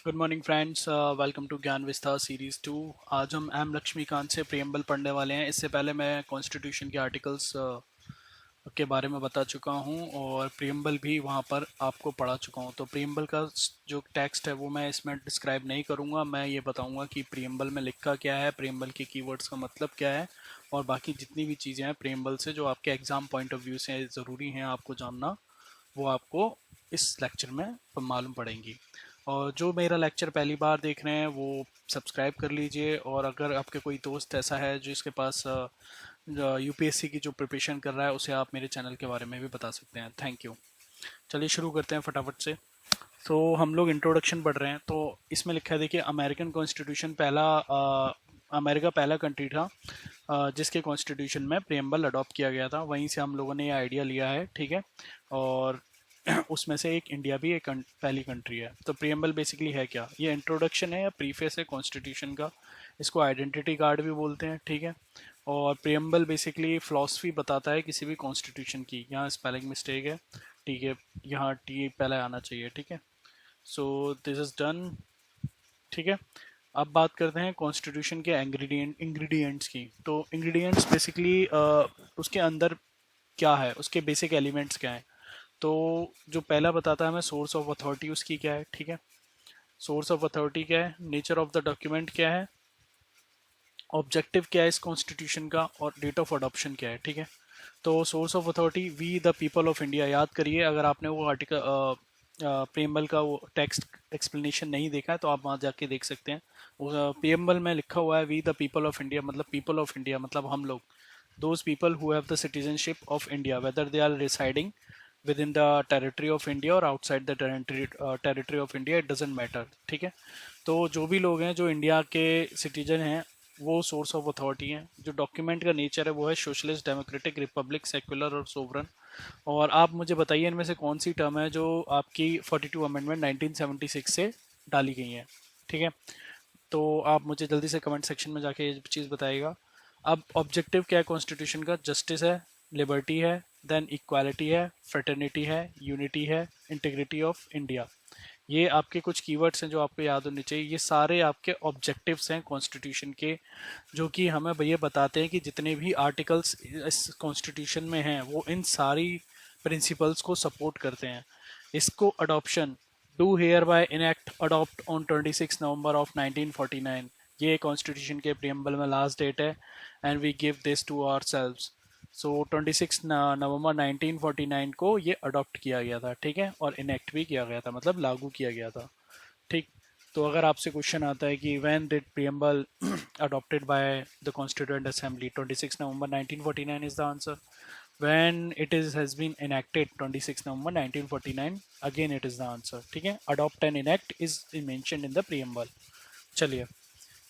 Good morning friends, welcome to Gyan Vistar series 2। आज हम M Laxmikant से प्रियम्बल पढ़ने वाले हैं। इससे पहले मैं कॉन्स्टिट्यूशन के आर्टिकल्स के बारे में बता चुका हूं और प्रियम्बल भी वहां पर आपको पढ़ा चुका हूं। तो प्रियम्बल का जो टेक्स्ट है वो मैं इसमें डिस्क्राइब नहीं करूंगा। मैं ये बताऊंगा कि प्रियम्बल में लिखा क्या है, प्रियम्बल के कीवर्ड्स का मतलब क्या है और बाकी जितनी भी चीज़ें हैं प्रियम्बल से जो आपके एग्ज़ाम पॉइंट ऑफ व्यू से ज़रूरी हैं आपको जानना, वो आपको इस लेक्चर में मालूम पड़ेंगी। और जो मेरा लेक्चर पहली बार देख रहे हैं वो सब्सक्राइब कर लीजिए, और अगर आपके कोई दोस्त ऐसा है जो इसके पास यूपीएससी की जो प्रिपरेशन कर रहा है उसे आप मेरे चैनल के बारे में भी बता सकते हैं। Thank you. चलिए शुरू करते हैं फटाफट से। तो हम लोग इंट्रोडक्शन पढ़ रहे हैं। तो इसमें लिखा है, देखिए, अमेरिकन कॉन्स्टिट्यूशन पहला अमेरिका पहला कंट्री था जिसके कॉन्स्टिट्यूशन में प्रियम्बल अडॉप्ट किया गया था। वहीं से हम लोगों ने ये आइडिया लिया है, ठीक है। और उसमें से एक इंडिया भी एक पहली कंट्री है। तो प्रियम्बल बेसिकली है क्या? ये इंट्रोडक्शन है या प्रीफेस है कॉन्स्टिट्यूशन का। इसको आइडेंटिटी कार्ड भी बोलते हैं, ठीक है। और प्रियम्बल बेसिकली फिलॉसफी बताता है किसी भी कॉन्स्टिट्यूशन की। यहाँ स्पेलिंग मिस्टेक है, ठीक है, यहाँ टी पहले आना चाहिए, ठीक है। सो दिस इज डन, ठीक है। अब बात करते हैं कॉन्स्टिट्यूशन के इंग्रेडिएंट्स की। तो इंग्रेडिएंट्स बेसिकली उसके अंदर क्या है, उसके बेसिक एलिमेंट्स क्या हैं। तो जो पहला बताता है हमें सोर्स ऑफ अथॉरिटी उसकी क्या है, ठीक है। सोर्स ऑफ अथॉरिटी क्या है, नेचर ऑफ द डॉक्यूमेंट क्या है, ऑब्जेक्टिव क्या है इस कॉन्स्टिट्यूशन का, और डेट ऑफ अडॉप्शन क्या है, ठीक है। तो source of authority, we the people of India. याद करिए, अगर आपने वो आर्टिकल प्रियम्बल का वो टेक्स्ट एक्सप्लेनेशन नहीं देखा है तो आप वहाँ जाके देख सकते हैं। प्रियम्बल में लिखा हुआ है we the people of India, मतलब पीपल ऑफ इंडिया मतलब हम लोग, those people who have the citizenship of India whether they are residing within the territory of India और outside the territory of India, it doesn't matter, ठीक है। तो जो भी लोग हैं जो इंडिया के सिटीजन हैं वो सोर्स ऑफ अथॉरिटी हैं। जो डॉक्यूमेंट का नेचर है वो है सोशलिस्ट, डेमोक्रेटिक, रिपब्लिक, सेक्युलर और सोवरन। और आप मुझे बताइए इनमें से कौन सी टर्म है जो आपकी 42 अमेंडमेंट 1976 से डाली गई है, ठीक है। तो आप मुझे जल्दी से कमेंट सेक्शन में जाके ये चीज़ बताइएगा। अब ऑब्जेक्टिव क्या है कॉन्स्टिट्यूशन का? जस्टिस है, लिबर्टी है, देन इक्वालिटी है, फ्रेटर्निटी है, यूनिटी है, इंटीग्रिटी ऑफ इंडिया। ये आपके कुछ कीवर्ड्स हैं जो आपको याद होने चाहिए। ये सारे आपके ऑब्जेक्टिव्स हैं कॉन्स्टिट्यूशन के, जो कि हमें ये बताते हैं कि जितने भी आर्टिकल्स इस कॉन्स्टिट्यूशन में हैं वो इन सारी प्रिंसिपल्स को सपोर्ट करते हैं। इसको adoption, do hereby enact adopt on 26 November of 1949, ये कॉन्स्टिट्यूशन के प्रियम्बल में लास्ट डेट है। And we give this to ourselves. So 26 November 1949 को ये अडॉप्ट किया गया था, ठीक है, और इनेक्ट भी किया गया था, मतलब लागू किया गया था, ठीक। तो अगर आपसे क्वेश्चन आता है कि when did preamble adopted by the constituent assembly, 26 November 1949 is the answer. When it is has been enacted 26 November 1949, again it is the answer, ठीक है। adopt and enact is mentioned in the preamble। चलिए,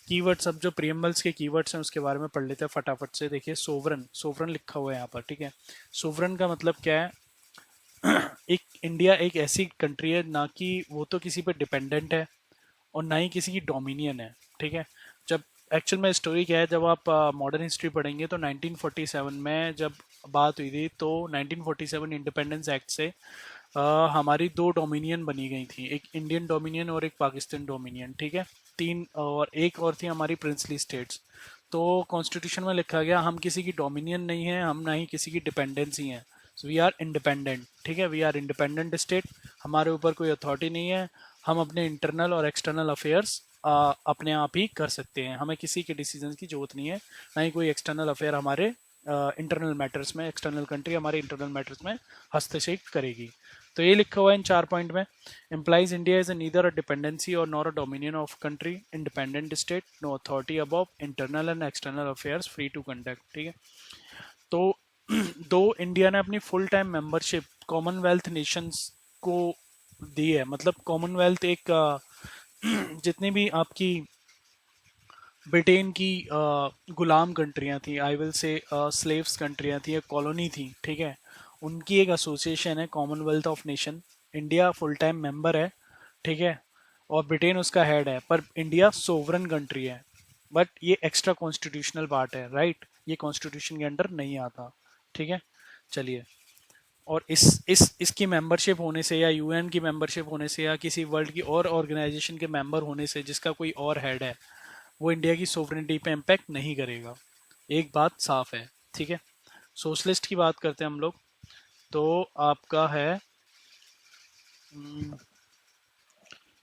keywords, अब जो प्रियम्बल्स के keywords हैं उसके बारे में पढ़ लेते हैं फटाफट से। देखिए, सोवरन, सोवरन लिखा हुआ है यहाँ पर, ठीक है। सोवरन का मतलब क्या है? एक इंडिया एक ऐसी कंट्री है ना कि वो तो किसी पे डिपेंडेंट है और ना ही किसी की डोमिनियन है, ठीक है। जब एक्चुअल में स्टोरी क्या है, जब आप मॉडर्न हिस्ट्री पढ़ेंगे तो 1947 में जब बात हुई थी तो 1947 इंडिपेंडेंस एक्ट से हमारी दो डोमिनियन बनी गई थी, एक इंडियन डोमिनियन और एक पाकिस्तान डोमिनियन, ठीक है। तीन, और एक और थी हमारी प्रिंसली स्टेट्स। तो कॉन्स्टिट्यूशन में लिखा गया हम किसी की डोमिनियन नहीं है, हम ना ही किसी की डिपेंडेंसी हैं। सो वी आर इंडिपेंडेंट, ठीक है, वी आर इंडिपेंडेंट स्टेट। हमारे ऊपर कोई अथॉरिटी नहीं है। हम अपने इंटरनल और एक्सटर्नल अफेयर्स अपने आप ही कर सकते हैं, हमें किसी के डिसीजन की जरूरत नहीं है, ना ही कोई एक्सटर्नल अफेयर हमारे इंटरनल मैटर्स में, एक्सटर्नल कंट्री हमारे इंटरनल मैटर्स में हस्तक्षेप करेगी। तो ये लिखा हुआ है इन 4 पॉइंट में। Implies India is neither a dependency और nor a dominion of country, independent state, no authority above internal and external affairs, free to conduct, ठीक है। तो दो, इंडिया ने अपनी full time membership commonwealth nations को दी है। मतलब कॉमनवेल्थ एक जितनी भी आपकी ब्रिटेन की गुलाम कंट्रियां थी, आई विल से स्लेव्स कंट्रियां थी, कॉलोनी थी, ठीक है, उनकी एक एसोसिएशन है Commonwealth of nation. India full time member है, ठीक है, और ब्रिटेन उसका हेड है, पर इंडिया सोवरन कंट्री है। बट ये एक्स्ट्रा कॉन्स्टिट्यूशनल पार्ट है, राइट, ये कॉन्स्टिट्यूशन के अंडर नहीं आता, ठीक है। चलिए, और इसकी मेंबरशिप होने से या यूएन की मेंबरशिप होने से या किसी वर्ल्ड की और ऑर्गेनाइजेशन के मेंबर होने से जिसका कोई और हेड है, वो इंडिया की सोवरेनिटी पे इम्पैक्ट नहीं करेगा। एक बात साफ है, ठीक है। सोशलिस्ट की बात करते हैं हम लोग, तो आपका है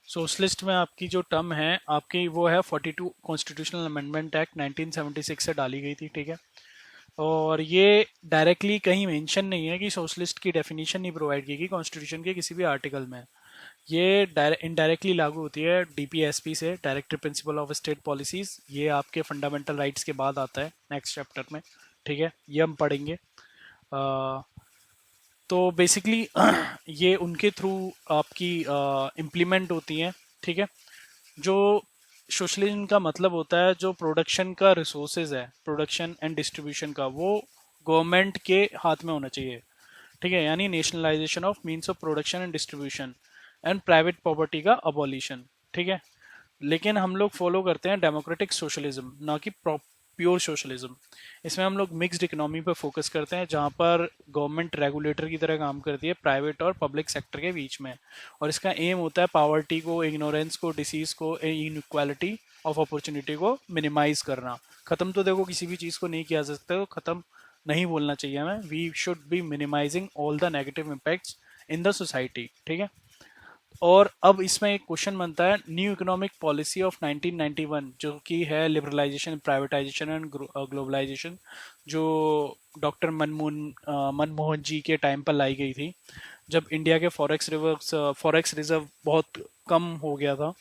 सोशलिस्ट में आपकी जो टर्म है आपकी वो है 42 कॉन्स्टिट्यूशनल अमेंडमेंट एक्ट 1976 से डाली गई थी, ठीक है। और ये डायरेक्टली कहीं मेंशन नहीं है कि सोशलिस्ट की डेफिनेशन नहीं प्रोवाइड की गई कॉन्स्टिट्यूशन के किसी भी आर्टिकल में। ये इनडायरेक्टली लागू होती है डीपीएसपी से, directive principle of state policies. ये आपके फंडामेंटल राइट्स के बाद आता है नेक्स्ट चैप्टर में, ठीक है, ये हम पढ़ेंगे। तो बेसिकली ये उनके थ्रू आपकी इम्प्लीमेंट होती हैं, ठीक है। जो सोशलिज्म का मतलब होता है, जो प्रोडक्शन का रिसोर्सेज है, प्रोडक्शन एंड डिस्ट्रीब्यूशन का, वो गवर्नमेंट के हाथ में होना चाहिए, ठीक है। यानी nationalisation of means of production and distribution and private property का अबॉलिशन, ठीक है। लेकिन हम लोग फॉलो करते हैं डेमोक्रेटिक सोशलिज्म, ना कि प्योर सोशलिज्म। इसमें हम लोग मिक्स्ड इकोनॉमी पर फोकस करते हैं, जहाँ पर गवर्नमेंट रेगुलेटर की तरह काम करती है प्राइवेट और पब्लिक सेक्टर के बीच में। और इसका एम होता है पावर्टी को, इग्नोरेंस को, डिसीज को, इनइक्वालिटी ऑफ अपॉर्चुनिटी को मिनिमाइज करना। खत्म तो देखो किसी भी चीज़ को नहीं किया जा सकता, तो खत्म नहीं बोलना चाहिए हमें। We should be minimizing all the negative impacts in the society, ठीक है। और अब इसमें एक क्वेश्चन बनता है, न्यू इकोनॉमिक पॉलिसी ऑफ 1991 जो कि है लिबरलाइजेशन, प्राइवेटाइजेशन एंड ग्लोबलाइजेशन, जो डॉक्टर मनमोहन जी के टाइम पर लाई गई थी, जब इंडिया के फॉरेक्स रिजर्व बहुत कम हो गया था।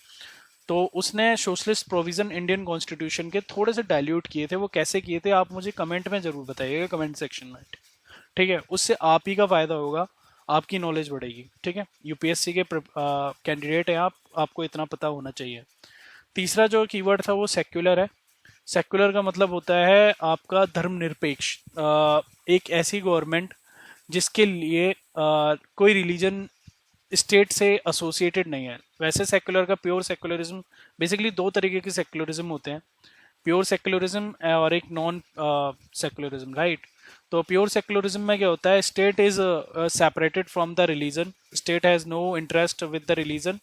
तो उसने सोशलिस्ट प्रोविजन इंडियन कॉन्स्टिट्यूशन के थोड़े से डाइल्यूट किए थे। वो कैसे किए थे आप मुझे कमेंट में जरूर बताइएगा, कमेंट सेक्शन में, ठीक है। उससे आप ही का फायदा होगा, आपकी नॉलेज बढ़ेगी, ठीक है। यूपीएससी के कैंडिडेट हैं आप, आपको इतना पता होना चाहिए। तीसरा जो कीवर्ड था वो सेक्युलर है। सेक्युलर का मतलब होता है आपका धर्मनिरपेक्ष, एक ऐसी गवर्नमेंट जिसके लिए कोई रिलीजन स्टेट से एसोसिएटेड नहीं है। वैसे सेक्युलर का प्योर सेक्युलरिज्म, बेसिकली दो तरीके के सेक्युलरिज्म होते हैं, प्योर सेक्युलरिज्म और एक नॉन सेक्युलरिज्म, राइट। तो प्योर सेक्युलरिज्म में क्या होता है, state is separated from the religion, state has no interest with the religion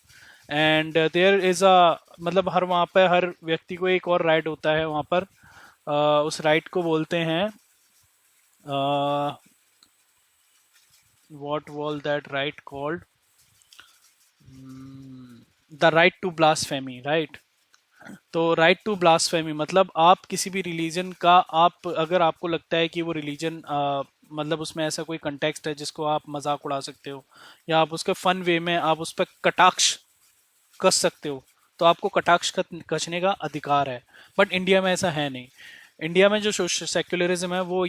and there is a, मतलब हर वहाँ पर हर व्यक्ति को एक और राइट होता है वहाँ पर, उस राइट को बोलते हैं what was that right called, the right to blasphemy, right. तो राइट टू ब्लास्फेमी मतलब आप किसी भी रिलीजन का, आप अगर आपको लगता है कि वो रिलीजन मतलब उसमें ऐसा कोई कंटेक्स्ट है जिसको आप मजाक उड़ा सकते हो, या आप उसके फन वे में आप उस पर कटाक्ष कस सकते हो, तो आपको कटाक्ष कसने का अधिकार है। बट इंडिया में ऐसा है नहीं। इंडिया में जो सेक्युलरिज्म है वो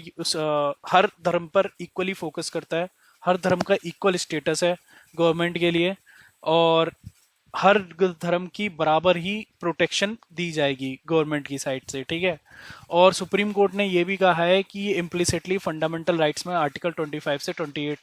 हर धर्म पर इक्वली फोकस करता है, हर धर्म का इक्वल स्टेटस है गवर्नमेंट के लिए, और हर धर्म की बराबर ही प्रोटेक्शन दी जाएगी गवर्नमेंट की साइड से, ठीक है। और सुप्रीम कोर्ट ने यह भी कहा है कि ये इम्प्लिसिटली फंडामेंटल राइट्स में आर्टिकल 25 से 28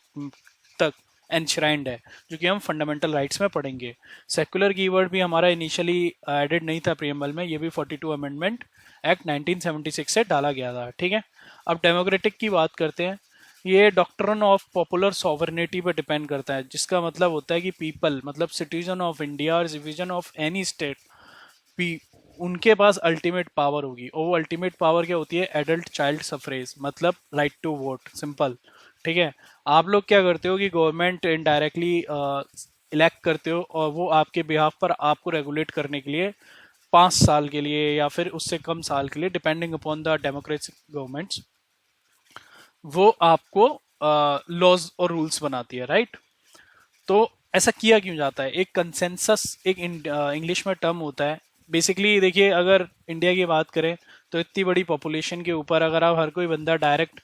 तक एनश्राइंड है, जो कि हम फंडामेंटल राइट्स में पढ़ेंगे। सेक्युलर कीवर्ड भी हमारा इनिशियली एडेड नहीं था प्रीएम्बल में, ये भी 42 अमेंडमेंट एक्ट 1976 से डाला गया था, ठीक है। अब डेमोक्रेटिक की बात करते हैं। ये डॉक्ट्रिन ऑफ पॉपुलर सॉवरेनिटी पर डिपेंड करता है, जिसका मतलब होता है कि पीपल मतलब सिटीजन ऑफ इंडिया और सिटीजन ऑफ एनी स्टेट, उनके पास अल्टीमेट पावर होगी। और वो अल्टीमेट पावर क्या होती है, एडल्ट चाइल्ड सफरेज, मतलब राइट टू वोट, सिंपल, ठीक है। आप लोग क्या करते हो कि गवर्नमेंट इनडायरेक्टली इलेक्ट करते हो, और वो आपके बिहाफ पर आपको रेगुलेट करने के लिए 5 साल के लिए या फिर उससे कम साल के लिए, depending upon the democratic governments, वो आपको लॉज और रूल्स बनाती है, राइट। तो ऐसा किया क्यों जाता है, एक कंसेंसस, एक इंग्लिश में टर्म होता है। बेसिकली देखिए, अगर इंडिया की बात करें तो इतनी बड़ी पॉपुलेशन के ऊपर अगर आप हर कोई बंदा डायरेक्ट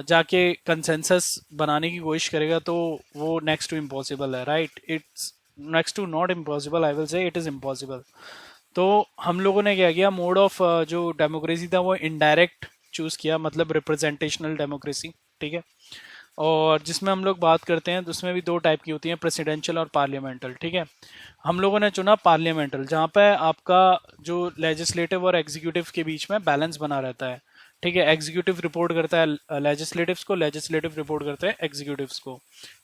जाके कंसेंसस बनाने की कोशिश करेगा तो वो नेक्स्ट टू इम्पॉसिबल है, right. It's next to not impossible, I will say it is impossible. तो हम लोगों ने क्या किया, मोड ऑफ जो डेमोक्रेसी था वो इनडायरेक्ट चूज़ किया, मतलब रिप्रेजेंटेशनल डेमोक्रेसी, ठीक है। और जिसमें हम लोग बात करते हैं तो उसमें भी दो टाइप की होती हैं, प्रेसिडेंशियल और पार्लियामेंटल, ठीक है। हम लोगों ने चुना पार्लियामेंटल, जहाँ पे आपका जो लेजिस्लेटिव और एग्जीक्यूटिव के बीच में बैलेंस बना रहता है, ठीक है। एग्जीक्यूटिव रिपोर्ट करता है लेजिस्लेटिव्स को, लेजिस्लेटिव रिपोर्ट करते हैं एग्जीक्यूटिव्स को।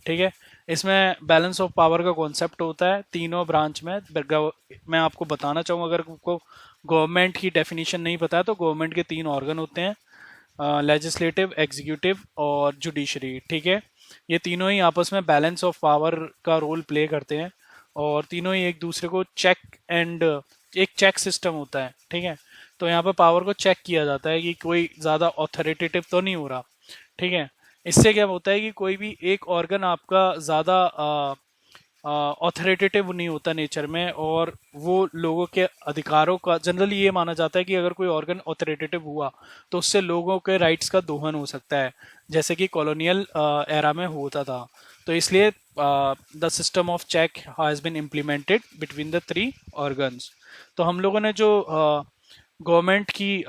ठीक है। इसमें बैलेंस ऑफ पावर का कॉन्सेप्ट होता है तीनों ब्रांच में। मैं आपको बताना चाहूँगा, अगर आपको गवर्नमेंट की डेफिनेशन नहीं पता है तो गवर्नमेंट के 3 ऑर्गन होते हैं, लेजिस्लेटिव, एग्जीक्यूटिव और जुडिशरी। ठीक है। ये तीनों ही आपस में बैलेंस ऑफ पावर का रोल प्ले करते हैं और तीनों ही एक दूसरे को एक चेक सिस्टम होता है। ठीक है। तो यहाँ पर पावर को चेक किया जाता है कि कोई ज़्यादा ऑथोरिटेटिव तो नहीं हो रहा। ठीक है। इससे क्या होता है कि कोई भी एक ऑर्गन आपका ज़्यादा ऑथोरिटेटिव नहीं होता नेचर में, और वो लोगों के अधिकारों का, जनरली ये माना जाता है कि अगर कोई ऑर्गन ऑथोरिटेटिव हुआ तो उससे लोगों के राइट्स का दोहन हो सकता है, जैसे कि कॉलोनियल एरा में होता था। तो इसलिए the system of check has been implemented between the 3 organs. तो हम लोगों ने जो गवर्नमेंट की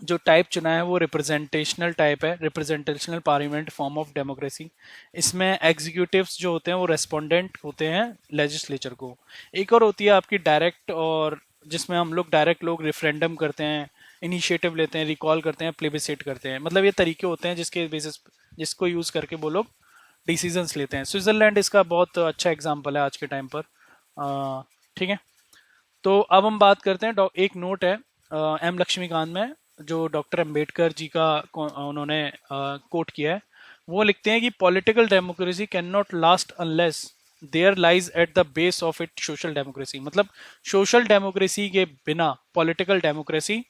जो टाइप चुना है वो रिप्रेजेंटेशनल टाइप है, representational parliament form of democracy. इसमें एग्जीक्यूटिव्स जो होते हैं वो रेस्पोंडेंट होते हैं लेजिस्लेचर को। एक और होती है आपकी डायरेक्ट, और जिसमें हम लोग डायरेक्ट लोग रेफरेंडम करते हैं, इनिशिएटिव लेते हैं, रिकॉल करते हैं, प्लेबिसाइट करते हैं। मतलब ये तरीके होते हैं जिसके बेसिस जिसको यूज़ करके वो लोग डिसीजंस लेते हैं। स्विट्ज़रलैंड इसका बहुत अच्छा एग्जाम्पल है आज के टाइम पर। ठीक है। तो अब हम बात करते हैं, एक नोट है एम लक्ष्मीकांत में जो डॉक्टर अंबेडकर जी का उन्होंने कोट किया है। वो लिखते हैं कि political democracy can not last unless there lies at the base of it social democracy. मतलब सोशल डेमोक्रेसी के बिना पॉलिटिकल डेमोक्रेसी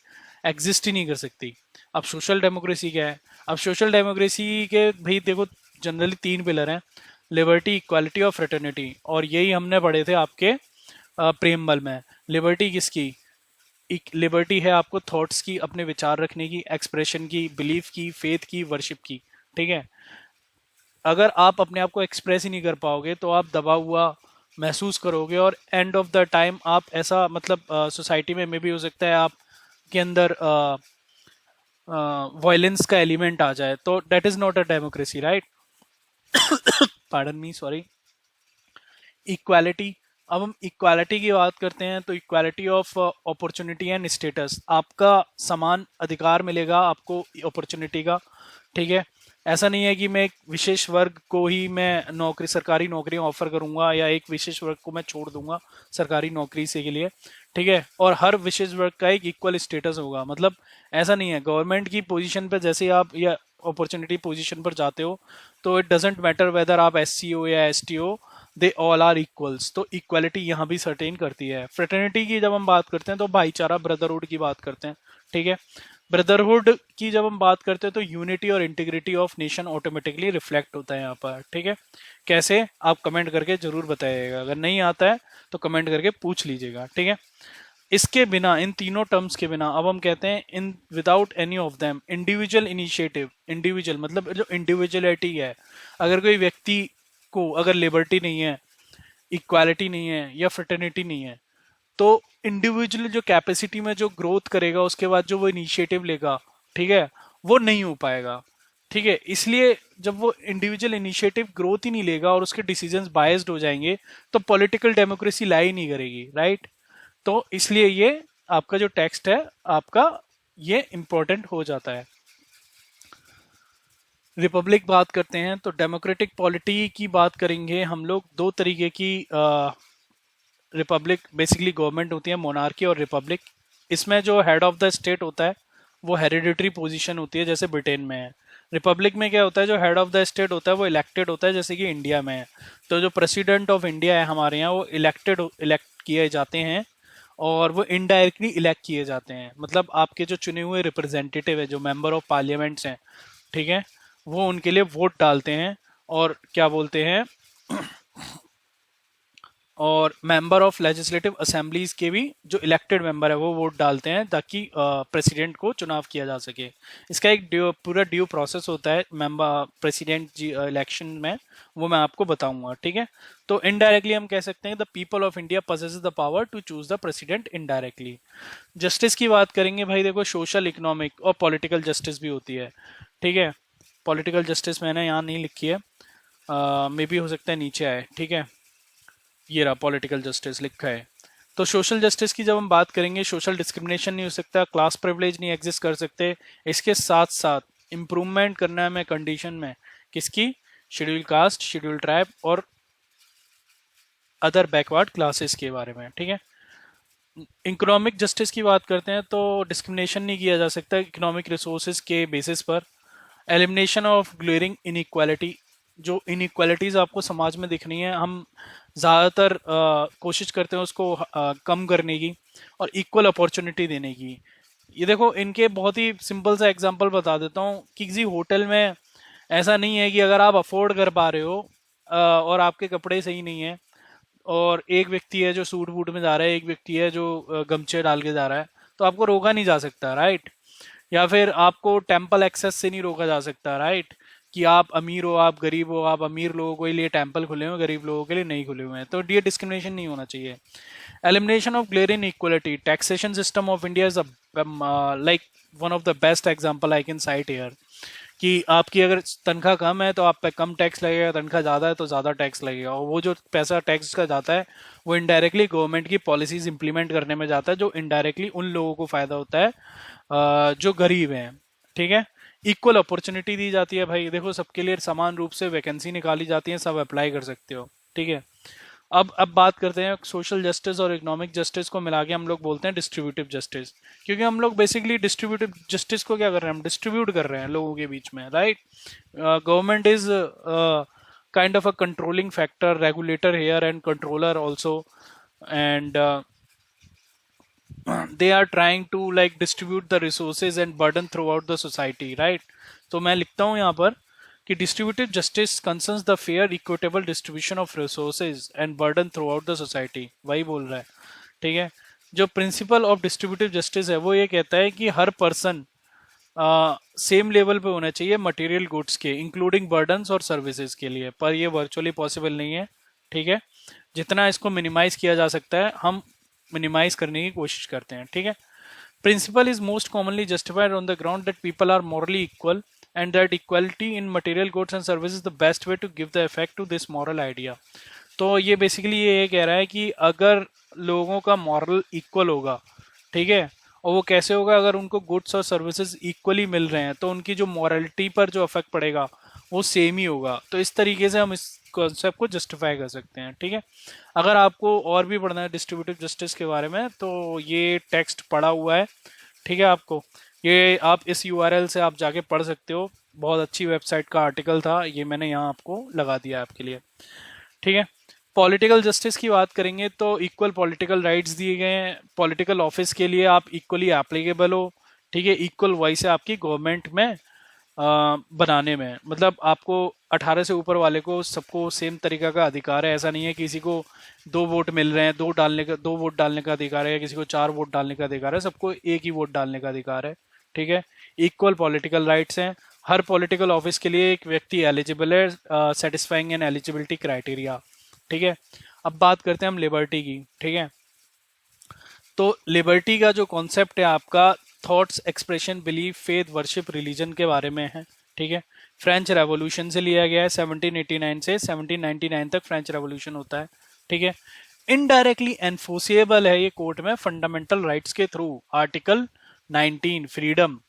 एग्जिस्ट ही नहीं कर सकती। अब सोशल डेमोक्रेसी क्या है? अब सोशल डेमोक्रेसी के भाई देखो जनरली 3 पिलर हैं, लिबर्टी, इक्वालिटी और फ्रेटर्निटी। और यही हमने पढ़े थे आपके प्रेमबल में। लिबर्टी किसकी? एक लिबर्टी है आपको थॉट्स की, अपने विचार रखने की, एक्सप्रेशन की, बिलीफ की, फेथ की, वर्शिप की। ठीक है। अगर आप अपने आप को एक्सप्रेस ही नहीं कर पाओगे तो आप दबा हुआ महसूस करोगे, और एंड ऑफ द टाइम आप ऐसा, मतलब सोसाइटी में भी हो सकता है आप के अंदर वायलेंस का एलिमेंट आ जाए, तो that is not a democracy, right? Pardon me, sorry. Equality. अब हम इक्वालिटी की बात करते हैं तो equality of opportunity and status, आपका समान अधिकार मिलेगा आपको अपॉर्चुनिटी का। ठीक है। ऐसा नहीं है कि मैं एक विशेष वर्ग को ही मैं सरकारी नौकरी ऑफर करूंगा, या एक विशेष वर्ग को मैं छोड़ दूंगा सरकारी नौकरी से के लिए। ठीक है। और हर विशेष वर्ग का एक इक्वल स्टेटस होगा। मतलब ऐसा नहीं है, गवर्नमेंट की पोजीशन पे जैसे आप या अपॉर्चुनिटी पोजीशन पर जाते हो तो इट डजेंट मैटर वेदर आप SC हो या ST हो, दे ऑल आर इक्वल्स। तो इक्वालिटी यहाँ भी सर्टेन करती है। फ्रेटर्निटी की जब हम बात करते हैं तो भाईचारा, ब्रदरहुड की बात करते हैं। ठीक है। ब्रदरहुड की जब हम बात करते हैं तो यूनिटी और integrity of nation automatically reflect होता है यहाँ पर। ठीक है। कैसे? आप कमेंट करके जरूर बताइएगा, अगर नहीं आता है तो कमेंट करके पूछ लीजिएगा। ठीक है। इसके बिना, इन तीनों टर्म्स के बिना, अब हम कहते हैं in without any of them individual initiative. Individual मतलब जो इंडिविजुअलिटी है, अगर कोई व्यक्ति को अगर लिबर्टी नहीं है, इक्वालिटी नहीं है या फ्रेटर्निटी नहीं है, तो इंडिविजुअल जो कैपेसिटी में जो ग्रोथ करेगा, उसके बाद जो वो इनिशिएटिव लेगा, ठीक है, वो नहीं हो पाएगा। ठीक है। इसलिए जब वो इंडिविजुअल इनिशिएटिव ग्रोथ ही नहीं लेगा और उसके डिसीजंस बायस्ड हो जाएंगे तो पॉलिटिकल डेमोक्रेसी लाई नहीं करेगी, राइट? तो इसलिए ये आपका जो टेक्स्ट है आपका ये इंपॉर्टेंट हो जाता है। रिपब्लिक बात करते हैं तो डेमोक्रेटिक पॉलिटी की बात करेंगे हम लोग। 2 तरीके की रिपब्लिक बेसिकली गवर्नमेंट होती है, मोनार्की और रिपब्लिक। इसमें जो हेड ऑफ द स्टेट होता है वो हेरिडिटरी पोजीशन होती है, जैसे ब्रिटेन में है। रिपब्लिक में क्या होता है, जो हेड ऑफ द स्टेट होता है वो इलेक्टेड होता है, जैसे कि इंडिया में है। तो जो प्रेसिडेंट ऑफ इंडिया है हमारे यहाँ, वो इलेक्ट किए जाते हैं, और वो इनडायरेक्टली इलेक्ट किए जाते हैं। मतलब आपके जो चुने हुए रिप्रेजेंटेटिव है, जो मेंबर ऑफ पार्लियामेंट्स हैं, ठीक है, वो उनके लिए वोट डालते हैं। और क्या बोलते हैं, और मेंबर ऑफ लेजिस्लेटिव असेंबलीज के भी जो इलेक्टेड मेंबर है वो वोट डालते हैं ताकि प्रेसिडेंट को चुनाव किया जा सके। इसका एक पूरा ड्यू प्रोसेस होता है मेंबर प्रेसिडेंट जी इलेक्शन में, वो मैं आपको बताऊंगा। ठीक है। तो इनडायरेक्टली हम कह सकते हैं the people of India possesses the power to choose the president indirectly. Justice की बात करेंगे भाई, देखो सोशल, इकोनॉमिक और पॉलिटिकल जस्टिस भी होती है। ठीक है। पॉलिटिकल जस्टिस मैंने यहाँ नहीं लिखी है, मे बी हो सकता है नीचे आए। ठीक है। ये रहा पॉलिटिकल जस्टिस लिखा है। तो तो सोशल जस्टिस की जब हम बात करेंगे, सोशल डिस्क्रिमिनेशन नहीं हो सकता, क्लास प्रिविलेज नहीं एग्जिस्ट कर सकते, इसके साथ साथ इम्प्रूवमेंट करना है हमें कंडीशन में किसकी, शेड्यूल कास्ट, शेड्यूल ट्राइब और अदर बैकवर्ड क्लासेस के बारे में, ठीक है। इकोनॉमिक जस्टिस की बात करते हैं तो डिस्क्रिमिनेशन नहीं किया जा सकता इकोनॉमिक रिसोर्सेज के बेसिस पर। एलिमिनेशन ऑफ ग्लेयरिंग इनइक्वालिटी, जो इनइक्वालिटीज़ आपको समाज में दिख रही हैं, हम ज़्यादातर कोशिश करते हैं उसको कम करने की और इक्वल अपॉर्चुनिटी देने की। ये देखो, इनके बहुत ही सिंपल सा एग्जांपल बता देता हूँ कि किसी होटल में ऐसा नहीं है कि अगर आप अफोर्ड कर पा रहे हो और आपके कपड़े सही नहीं है, और एक व्यक्ति है जो सूट बूट में जा रहा है, एक व्यक्ति है जो गमछे डाल के जा रहा है, तो आपको रोका नहीं जा सकता, राइट। या फिर आपको टेम्पल एक्सेस से नहीं रोका जा सकता, राइट, कि आप अमीर हो, आप गरीब हो, आप अमीर लोगों के लिए टेम्पल खुले हुए हैं, गरीब लोगों के लिए नहीं खुले हुए हैं, तो ये डिस्क्रिमिनेशन नहीं होना चाहिए। Elimination of glaring inequality, taxation system of India is like one of the best example I can cite here, कि आपकी अगर तनख्वाह कम है तो आप पे कम टैक्स लगेगा, तनख्वाह ज़्यादा है तो ज़्यादा टैक्स लगेगा, और वो जो पैसा टैक्स का जाता है वो इनडायरेक्टली गवर्नमेंट की पॉलिसीज इंप्लीमेंट करने में जाता है, जो इनडायरेक्टली उन लोगों को फ़ायदा होता है जो गरीब हैं, ठीक है। इक्वल अपॉर्चुनिटी दी जाती है, भाई देखो सबके लिए समान रूप से वैकेंसी निकाली जाती है, सब अप्लाई कर सकते हो, ठीक है। अब बात करते हैं सोशल जस्टिस और इकोनॉमिक जस्टिस को मिला के हम लोग बोलते हैं डिस्ट्रीब्यूटिव जस्टिस, क्योंकि हम लोग बेसिकली डिस्ट्रीब्यूटिव जस्टिस को क्या कर रहे हैं, हम डिस्ट्रीब्यूट कर रहे हैं लोगों के बीच में, right. Government is kind of a controlling factor, regulator here and controller also, and they are trying to like distribute the resources and burden throughout the society, right। तो मैं लिखता हूँ यहाँ पर कि distributive justice concerns the fair equitable distribution of resources and burden through out the society, वही बोल रहा है, ठीक है। जो प्रिंसिपल ऑफ डिस्ट्रीब्यूटिव जस्टिस है वो ये कहता है कि हर पर्सन सेम लेवल पे होना चाहिए मटेरियल गुड्स के, इंक्लूडिंग बर्डन्स और सर्विसेज के लिए, पर ये वर्चुअली पॉसिबल नहीं है, ठीक है। जितना इसको मिनिमाइज किया जा सकता है हम मिनिमाइज करने की कोशिश करते हैं, ठीक है। Principle is most commonly justified on the ground that people are morally equal and that equality in material goods and services is the best way to give the effect to this moral idea। तो ये basically ये कह रहा है कि अगर लोगों का मॉरल इक्वल होगा, ठीक है, और वो कैसे होगा, अगर उनको गुड्स और सर्विसेज इक्वली मिल रहे हैं तो उनकी जो मॉरलिटी पर जो इफेक्ट पड़ेगा वो सेम ही होगा। तो इस तरीके से हम इस कॉन्सेप्ट को जस्टिफाई कर सकते हैं, ठीक है। अगर आपको और भी पढ़ना है डिस्ट्रीब्यूटिव जस्टिस के बारे में तो ये टेक्स्ट पढ़ा हुआ है, ठीक है। आपको ये आप इस यूआरएल से आप जाके पढ़ सकते हो, बहुत अच्छी वेबसाइट का आर्टिकल था ये, मैंने यहाँ आपको लगा दिया आपके लिए, ठीक है। पॉलिटिकल जस्टिस की बात करेंगे तो इक्वल पॉलिटिकल राइट्स दिए गए हैं, पॉलिटिकल ऑफिस के लिए आप इक्वली एप्लीकेबल हो, ठीक है। इक्वल वॉइस है आपकी गवर्नमेंट में बनाने में, मतलब आपको 18 से ऊपर वाले को सबको सेम तरीका का अधिकार है, ऐसा नहीं है किसी को 2 वोट मिल रहे हैं, 2 वोट डालने का अधिकार है, या किसी को 4 वोट डालने का अधिकार है, सबको एक ही वोट डालने का अधिकार है, ठीक है। इक्वल पॉलिटिकल राइट्स हैं, हर पॉलिटिकल ऑफिस के लिए एक व्यक्ति एलिजिबल है, सेटिस्फाइंग एन एलिजिबिलिटी क्राइटेरिया, ठीक है। अब बात करते हैं हम लिबर्टी की, ठीक है। तो लिबर्टी का जो कॉन्सेप्ट है आपका thoughts, expression, belief, faith, worship, religion के बारे में है, ठीक है। फ्रेंच रेवोल्यूशन से लिया गया है, 1789 से 1799 तक फ्रेंच रेवोल्यूशन होता है, ठीक है। इनडायरेक्टली एनफोर्सेबल है ये कोर्ट में फंडामेंटल राइट्स के through, article 19 freedom,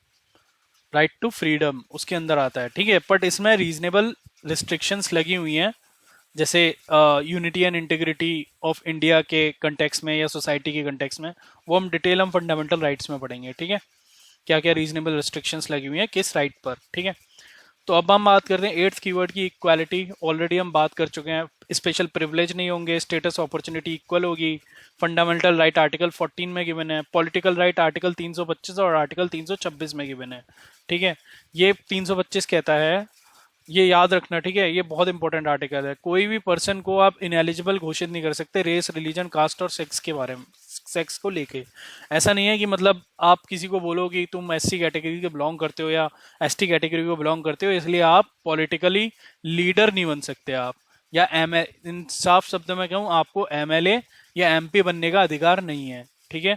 right to freedom उसके अंदर आता है, ठीक है। बट इसमें रीजनेबल रिस्ट्रिक्शंस लगी हुई हैं, जैसे unity and integrity of India के कंटेक्स में या सोसाइटी के कंटेक्स में, वो हम डिटेल हम फंडामेंटल राइट्स में पढ़ेंगे, ठीक है। क्या क्या रीजनेबल रिस्ट्रिक्शंस लगी हुई हैं किस राइट पर, ठीक है। तो अब हम बात करते हैं 8th कीवर्ड की, इक्वालिटी। ऑलरेडी हम बात कर चुके हैं, स्पेशल प्रिविलेज नहीं होंगे, स्टेटस अपॉर्चुनिटी इक्वल होगी, फंडामेंटल राइट आर्टिकल 14 में गिवन है, पॉलिटिकल राइट आर्टिकल 325 और आर्टिकल 326 में गिवन है, ठीक है। ये 325 कहता है, ये याद रखना, ठीक है, ये बहुत इंपॉर्टेंट आर्टिकल है, कोई भी पर्सन को आप इनएलिजिबल घोषित नहीं कर सकते रेस, रिलीजन, कास्ट और सेक्स के बारे में, सेक्स को लेके। ऐसा नहीं है कि मतलब आप किसी को बोलो कि तुम एससी कैटेगरी के बिलोंग करते हो या एसटी कैटेगरी को बिलोंग करते हो इसलिए आप पॉलिटिकली लीडर नहीं बन सकते आप, या इन साफ शब्दों में कहूँ आपको एमएलए या एमपी बनने का अधिकार नहीं है, ठीक है।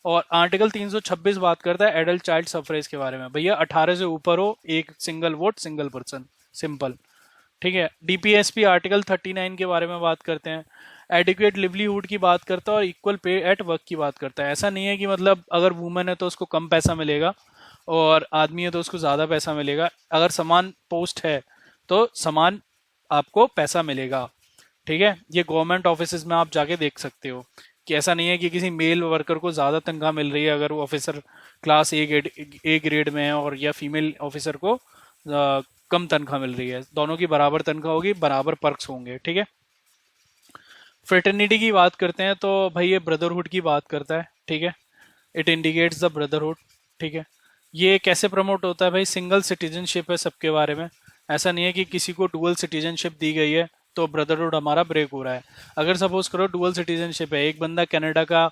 और आर्टिकल 326 बात करता है एडल्ट चाइल्ड सफरेज के बारे में, भैया 18 से ऊपर हो, एक single vote single person, simple, ठीक है। डीपीएसपी आर्टिकल 39 के बारे में बात करते हैं, एडिक्वेट लिवलीहुड की बात करता है और इक्वल पे एट वर्क की बात करता है। ऐसा नहीं है कि मतलब अगर वुमेन है तो उसको कम पैसा मिलेगा और आदमी है तो उसको ज़्यादा पैसा मिलेगा। अगर समान पोस्ट है तो समान आपको पैसा मिलेगा। ठीक है, ये गवर्नमेंट ऑफिस में आप जाके देख सकते हो कि ऐसा नहीं है कि किसी मेल वर्कर को ज़्यादा तनख्वाह मिल रही है अगर वो ऑफिसर क्लास ए ग्रेड में है, और या फीमेल ऑफिसर को कम तनख्वाह मिल रही है। दोनों की बराबर तनख्वाह होगी, बराबर पर्क्स होंगे। ठीक है, फ्रेटर्निटी की बात करते हैं तो भाई ये ब्रदरहुड की बात करता है। ठीक है, इट इंडिकेट्स द ब्रदरहुड। ठीक है, ये कैसे प्रमोट होता है भाई? सिंगल सिटीजनशिप है सबके बारे में। ऐसा नहीं है कि किसी को डुअल सिटीजनशिप दी गई है तो ब्रदरहुड हमारा ब्रेक हो रहा है। अगर सपोज करो डुअल सिटीजनशिप है, एक बंदा कनाडा का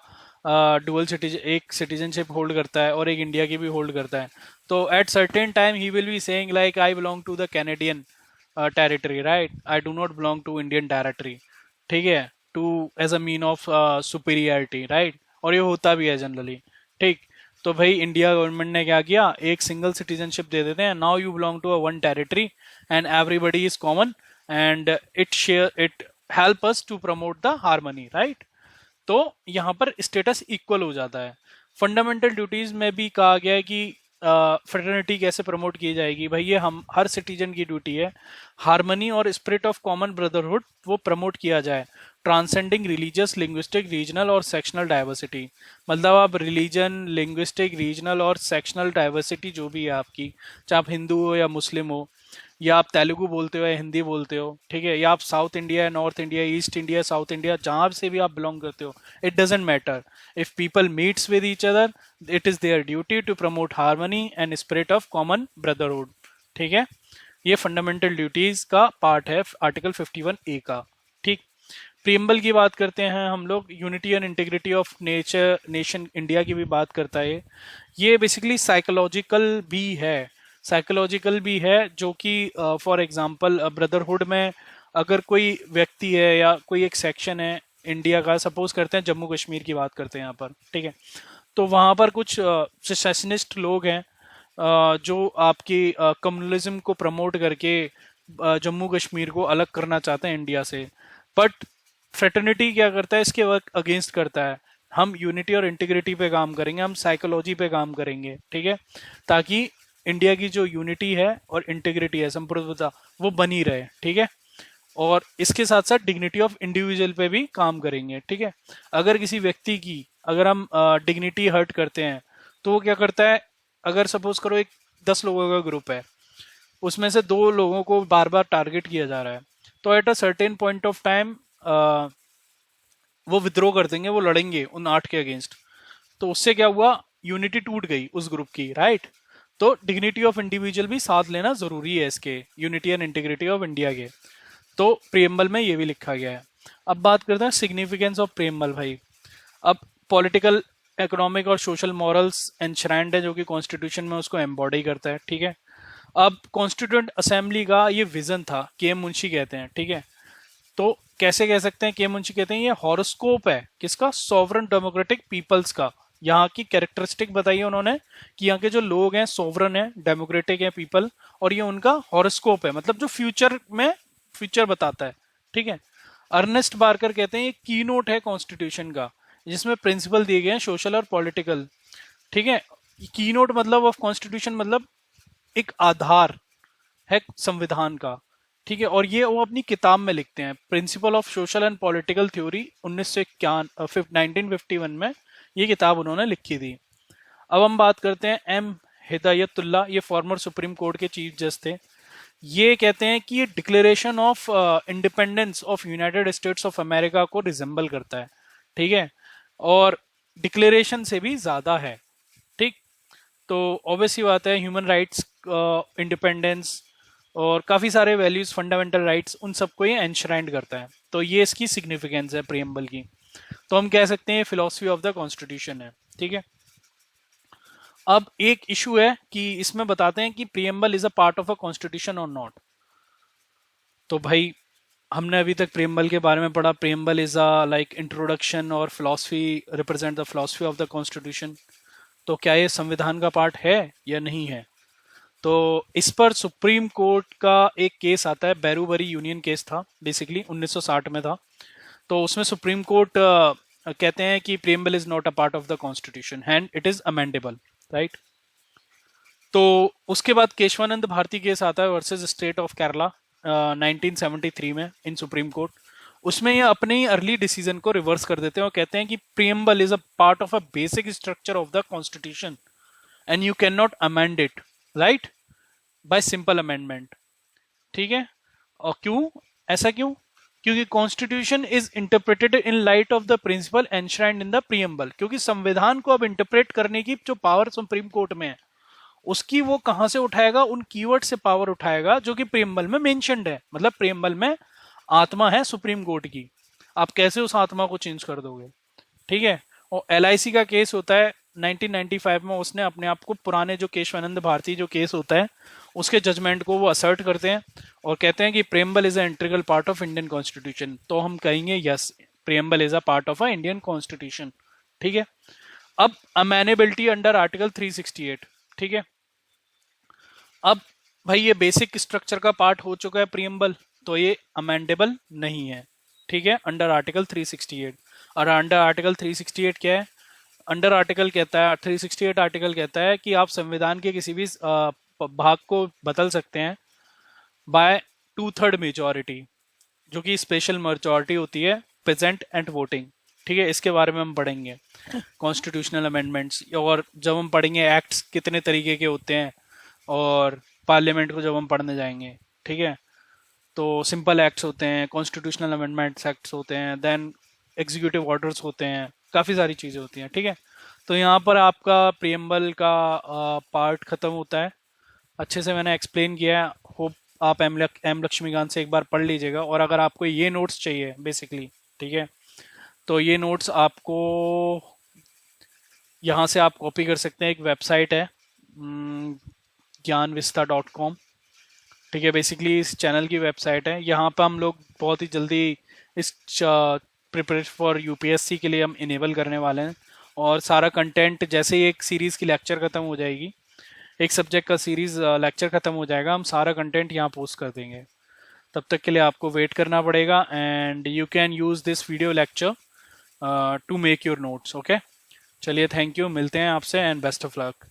डुअल सिटीजन एक सिटीजनशिप होल्ड करता है और एक इंडिया की भी होल्ड करता है, तो at certain time he will be saying like I belong to the Canadian territory, right, I do not belong to Indian territory. ठीक है, to as a mean of superiority, right, और ये होता भी है जनरली। ठीक, तो भाई इंडिया गवर्नमेंट ने क्या किया, एक सिंगल सिटीजनशिप दे देते हैं, now you belong to a one territory and everybody is common and it help us to promote the harmony, right. तो यहाँ पर स्टेटस इक्वल हो जाता है। फंडामेंटल ड्यूटीज में भी कहा गया है कि फ्रेटर्निटी कैसे प्रमोट की जाएगी। भाई ये हम हर सिटीजन की ड्यूटी है, हार्मनी और स्पिरिट ऑफ कॉमन ब्रदरहुड वो प्रमोट किया जाए, ट्रांसेंडिंग रिलीजियस, लिंग्विस्टिक, रीजनल और सेक्शनल डाइवर्सिटी। मतलब आप रिलीजन, लिंग्विस्टिक, रीजनल और सेक्शनल डाइवर्सिटी जो भी है आपकी, चाहे आप हिंदू हो या मुस्लिम हो, या आप तेलुगु बोलते हो या हिंदी बोलते हो, ठीक है, या आप south India, north India, east India, south India, जहां से भी आप बिलोंग करते हो, it doesn't matter. If people meets with each other, it is their duty to promote harmony and spirit of common brotherhood. ठीक है, ये फंडामेंटल ड्यूटीज का पार्ट है आर्टिकल 51A का। ठीक, प्रीएम्बल की बात करते हैं हम लोग, unity and integrity of nature nation India की भी बात करता है। ये बेसिकली साइकोलॉजिकल भी है जो कि फॉर एग्जांपल ब्रदरहुड में अगर कोई व्यक्ति है या कोई एक सेक्शन है इंडिया का, सपोज करते हैं जम्मू कश्मीर की बात करते हैं यहाँ पर, ठीक है, तो वहाँ पर कुछ सेसेशनिस्ट लोग हैं जो आपकी कम्युनलिज्म को प्रमोट करके जम्मू कश्मीर को अलग करना चाहते हैं इंडिया से। बट फ्रेटर्निटी क्या करता है, इसके वर्क अगेंस्ट करता है। हम यूनिटी और इंटीग्रिटी पे काम करेंगे, हम साइकोलॉजी पे काम करेंगे, ठीक है, ताकि इंडिया की जो यूनिटी है और इंटीग्रिटी है, संप्रभुता, वो बनी रहे। ठीक है, और इसके साथ साथ डिग्निटी ऑफ इंडिविजुअल पे भी काम करेंगे। ठीक है, अगर किसी व्यक्ति की अगर हम डिग्निटी हर्ट करते हैं तो वो क्या करता है, अगर सपोज करो एक 10 लोगों का ग्रुप है, उसमें से 2 लोगों को बार बार टारगेट किया जा रहा है, तो at a certain point of time वो विद्रो कर देंगे, वो लड़ेंगे उन 8 के अगेंस्ट। तो उससे क्या हुआ, यूनिटी टूट गई उस ग्रुप की, राइट। तो डिग्निटी ऑफ इंडिविजुअल भी साथ लेना जरूरी है इसके, unity and integrity of India के। तो प्रियम्बल में ये भी लिखा गया है। अब बात करते हैं सिग्निफिकेंस ऑफ प्रियम्बल भाई। अब पॉलिटिकल, इकोनॉमिक और सोशल मॉरल्स एनश्राइंड है जो कि कॉन्स्टिट्यूशन में उसको एम्बॉडी करता है। ठीक है, अब कॉन्स्टिट्यूंट असेंबली का ये विजन था, के एम मुंशी कहते हैं। ठीक है, तो कैसे कह सकते हैं, के मुंशी कहते हैं ये हॉरोस्कोप है किसका, सॉवरन डेमोक्रेटिक पीपल्स का। यहाँ की कैरेक्टरिस्टिक बताई है उन्होंने कि यहाँ के जो लोग हैं सॉवरन है, डेमोक्रेटिक है पीपल, और ये उनका हॉरोस्कोप है, मतलब जो फ्यूचर बताता है। ठीक है, अर्नेस्ट बार्कर कहते हैं ये की नोट है कॉन्स्टिट्यूशन का, जिसमें प्रिंसिपल दिए गए हैं सोशल और पॉलिटिकल। ठीक है, की नोट मतलब ऑफ कॉन्स्टिट्यूशन मतलब एक आधार है संविधान का। ठीक है, और ये वो अपनी किताब में लिखते हैं, principle of social and political theory 1951 में ये किताब उन्होंने लिखी थी। अब हम बात करते हैं एम हिदायतुल्लाह, ये फॉर्मर सुप्रीम कोर्ट के चीफ जज थे। ये कहते हैं कि ये declaration of independence of United states of America को रिजेंबल करता है। ठीक है, और डिक्लेरेशन से भी ज्यादा है। ठीक, तो ऑब्वियसली बात है, ह्यूमन राइट्स, इंडिपेंडेंस और काफ़ी सारे वैल्यूज, फंडामेंटल राइट्स, उन सबको ये एनश्राइंड करता है। तो ये इसकी सिग्निफिकेंस है प्रियम्बल की। तो हम कह सकते हैं फिलॉसफी ऑफ द कॉन्स्टिट्यूशन है। ठीक है, अब एक इशू है कि इसमें बताते हैं कि preamble is a part of a constitution और नॉट। तो भाई हमने अभी तक प्रियम्बल के बारे में पढ़ा, preamble is a like introduction और philosophy, represent the philosophy of the constitution. तो क्या ये संविधान का पार्ट है या नहीं है? तो इस पर सुप्रीम कोर्ट का एक केस आता है, बैरूबरी यूनियन केस था, बेसिकली 1960 में था। तो उसमें सुप्रीम कोर्ट कहते हैं कि preamble is not a part of the constitution and it is amendable, right. तो उसके बाद केशवानंद भारती केस आता है वर्सेस स्टेट ऑफ केरला 1973 में इन सुप्रीम कोर्ट। उसमें ये अपने ही अर्ली डिसीजन को रिवर्स कर देते हैं और कहते हैं कि preamble is a part of a basic structure of the constitution and you can not amend it, right, by simple amendment. ठीक है। और क्यों, ऐसा क्यों? क्योंकि constitution is interpreted in light of the principle enshrined in the preamble. क्योंकि संविधान को अब इंटरप्रेट करने की जो पावर सुप्रीम कोर्ट में है, उसकी वो कहां से उठाएगा? उन कीवर्ड से पावर उठाएगा जो कि प्रीएम्बल में मेंशन्ड है। मतलब प्रीएम्बल में आत्मा है सुप्रीम कोर्ट की, आप कैसे उस आत्मा को चेंज कर दोगे? ठीक है। और एलआईसी का केस होता है 1995 में, उसने अपने आप को पुराने जो केशवानंद भारती जो केस होता है उसके जजमेंट को वो असर्ट करते हैं और कहते हैं कि preamble is a integral part of Indian constitution. तो हम कहेंगे yes, preamble is a part of a Indian constitution. ठीक है। अब अमेनेबिलिटी अंडर आर्टिकल 368। ठीक है। अब भाई ये बेसिक स्ट्रक्चर का पार्ट हो चुका है प्रीएम्बल, तो ये अमेंडेबल नहीं है। ठीक है, अंडर आर्टिकल 368। और अंडर आर्टिकल 368 क्या है? अंडर आर्टिकल कहता है 368 आर्टिकल कहता है कि आप संविधान के किसी भी भाग को बदल सकते हैं बाय 2/3 मेजॉरिटी, जो कि स्पेशल मेजॉरिटी होती है प्रेजेंट एंड वोटिंग। ठीक है, इसके बारे में हम पढ़ेंगे कॉन्स्टिट्यूशनल अमेंडमेंट्स। और जब हम पढ़ेंगे एक्ट्स कितने तरीके के होते हैं, और पार्लियामेंट को जब हम पढ़ने जाएंगे, ठीक है, तो सिंपल एक्ट्स होते हैं, कॉन्स्टिट्यूशनल अमेंडमेंट्स एक्ट्स होते हैं, देन एग्जीक्यूटिव ऑर्डर्स होते हैं, काफ़ी सारी चीज़ें होती हैं। ठीक है। तो यहाँ पर आपका प्रीएम्बल का पार्ट ख़त्म होता है। अच्छे से मैंने एक्सप्लेन किया है, होप आप एम लक्ष्मीकांत से एक बार पढ़ लीजिएगा। और अगर आपको ये नोट्स चाहिए बेसिकली, ठीक है, तो ये नोट्स आपको यहाँ से आप कॉपी कर सकते हैं। एक वेबसाइट है ज्ञानविस्ता.com। ठीक है, बेसिकली इस चैनल की वेबसाइट है। यहाँ पर हम लोग बहुत ही जल्दी इस प्रिपरेशन फॉर यूपीएससी के लिए हम इनेबल करने वाले हैं। और सारा कंटेंट जैसे ही एक सीरीज़ की लेक्चर ख़त्म हो जाएगी, एक सब्जेक्ट का सीरीज़ लेक्चर ख़त्म हो जाएगा, हम सारा कंटेंट यहाँ पोस्ट कर देंगे। तब तक के लिए आपको वेट करना पड़ेगा and you can use this video lecture to make your notes. Okay, चलिए, थैंक यू, मिलते हैं आपसे एंड बेस्ट ऑफ लक।